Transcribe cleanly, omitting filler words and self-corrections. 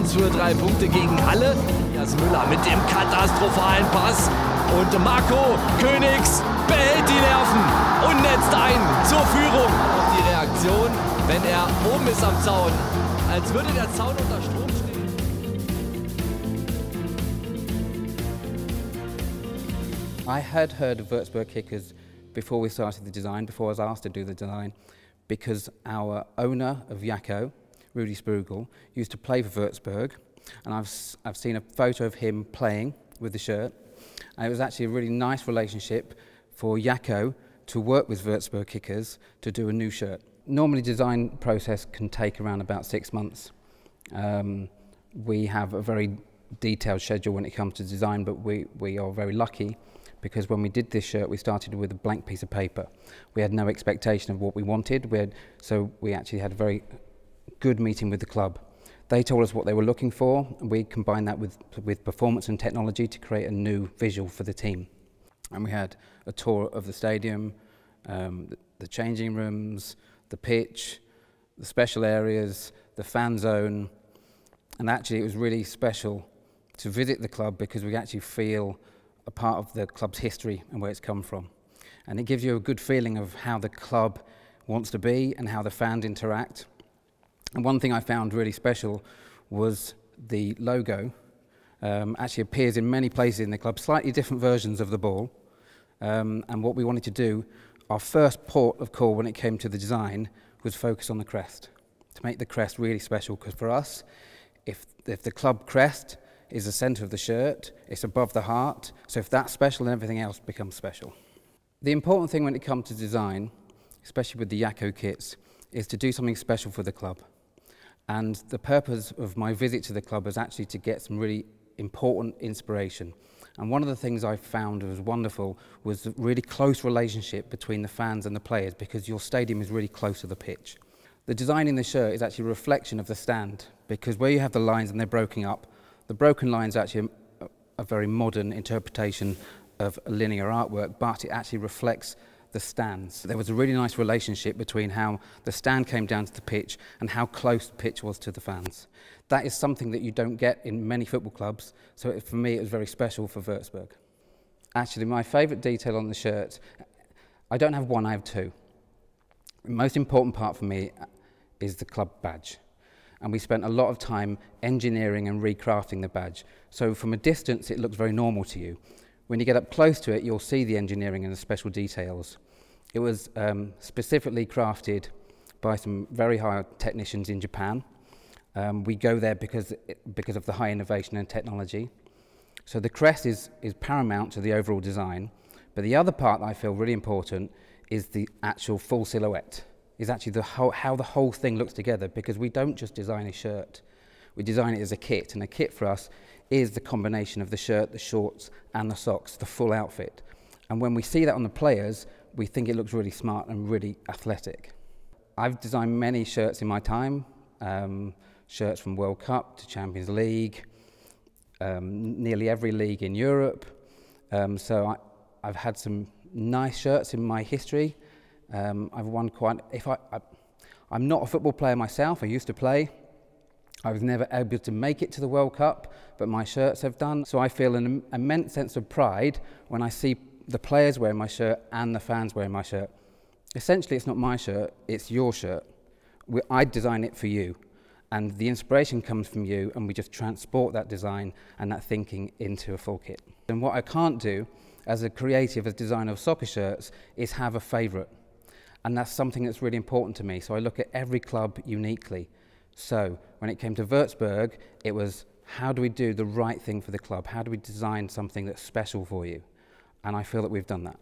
Chance für 3 Punkte gegen Halle. Jas Müller mit dem katastrophalen Pass. Und Marco Königs behält die Nerven und netzt ein zur Führung. Auch die Reaktion, wenn er oben ist am Zaun, als würde der Zaun unter Strom stehen. I had heard of Würzburg Kickers before we started the design, before I was asked to do the design, because our owner of Jacko, Rudi Sprugel, used to play for Würzburg, and I've seen a photo of him playing with the shirt, and it was actually a really nice relationship for Jacko to work with Würzburg Kickers to do a new shirt. Normally, design process can take around about 6 months. We have a very detailed schedule when it comes to design, but we are very lucky because when we did this shirt, we started with a blank piece of paper. We had no expectation of what we wanted, so we actually had a very good meeting with the club. They told us what they were looking for, and we combined that with performance and technology to create a new visual for the team. And we had a tour of the stadium, the changing rooms, the pitch, the special areas, the fan zone, and actually it was really special to visit the club because we actually feel a part of the club's history and where it's come from. And it gives you a good feeling of how the club wants to be and how the fans interact. And one thing I found really special was the logo actually appears in many places in the club, slightly different versions of the ball. And what we wanted to do, our first port of call when it came to the design was focus on the crest, to make the crest really special, because for us, if the club crest is the centre of the shirt, it's above the heart, so if that's special, then everything else becomes special. The important thing when it comes to design, especially with the Jacko kits, is to do something special for the club. And the purpose of my visit to the club was actually to get some really important inspiration. And one of the things I found was wonderful was the really close relationship between the fans and the players, because your stadium is really close to the pitch. The design in the shirt is actually a reflection of the stand, because where you have the lines and they're broken up, the broken lines are actually a very modern interpretation of a linear artwork, but it actually reflects the stands. There was a really nice relationship between how the stand came down to the pitch and how close the pitch was to the fans. That is something that you don't get in many football clubs, so for me it was very special for Würzburg. Actually, my favourite detail on the shirt, I don't have one, I have two. The most important part for me is the club badge. And we spent a lot of time engineering and recrafting the badge. So from a distance, it looks very normal to you. When you get up close to it, you'll see the engineering and the special details. It was specifically crafted by some very high technicians in Japan. We go there because of the high innovation and technology. So the crest is paramount to the overall design. But the other part that I feel really important is the actual full silhouette. Is actually how the whole thing looks together, because we don't just design a shirt, we design it as a kit, and a kit for us is the combination of the shirt, the shorts and the socks, the full outfit. And when we see that on the players, we think it looks really smart and really athletic. I've designed many shirts in my time, shirts from World Cup to Champions League, nearly every league in Europe, so I've had some nice shirts in my history. I've won quite. I'm not a football player myself. I used to play. I was never able to make it to the World Cup, but my shirts have done. So I feel an immense sense of pride when I see the players wearing my shirt and the fans wearing my shirt. Essentially, it's not my shirt, it's your shirt. I design it for you, and the inspiration comes from you, and we just transport that design and that thinking into a full kit. And what I can't do as a creative, as designer of soccer shirts, is have a favourite. And that's something that's really important to me. So I look at every club uniquely. So when it came to Würzburg, it was, how do we do the right thing for the club? How do we design something that's special for you? And I feel that we've done that.